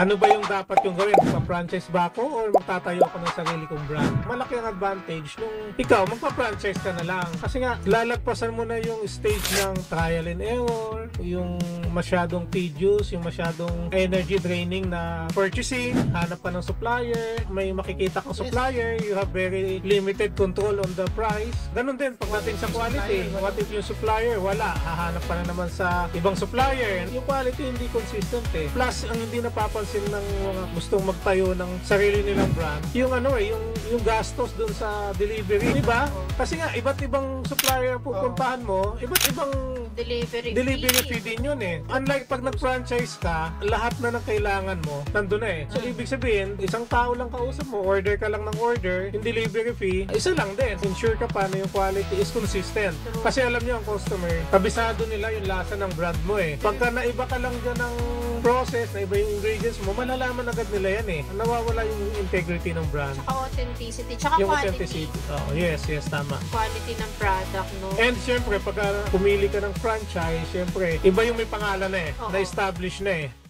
Ano ba yung dapat yung gawin? Magpa-franchise ba ako or magtatayo ako ng sarili kong brand? Malaki ang advantage nung ikaw, magpa-franchise ka na lang. Kasi nga, lalagpasan mo na yung stage ng trial and error, yung masyadong tedious, yung masyadong energy draining na purchasing, hanap ka ng supplier, may makikita kang supplier, you have very limited control on the price. Ganun din, pagdating sa quality, what if yung supplier, wala, hahanap ka na naman sa ibang supplier. Yung quality hindi consistent eh. Plus, ang hindi napapansin ng mga gustong magtayo ng sarili nilang brand, yung yung gastos dun sa delivery, di ba? Kasi nga, iba't ibang supplier pupuntahan mo, iba't ibang delivery fee din yun eh. Unlike pag nag-franchise ka, lahat na ng kailangan mo, nandun na eh. So, ibig sabihin, isang tao lang kausap mo, order ka lang ng order, yung delivery fee, isa lang din. Ensure ka pa na yung quality is consistent. Kasi alam niyo ang customer, kabisado nila yung lasa ng brand mo eh. Pagka naiba ka lang dyan ng process, naiba yung ingredients mo, malalaman agad nila yan eh. Nawawala yung integrity ng brand. Tsaka authenticity, tsaka Yung quality. authenticity. Oh, yes, tama. Quality ng product, no? And syempre, pagka pumili ka ng franchise, syempre, iba yung may pangalan na eh. Oo. Na-establish na eh.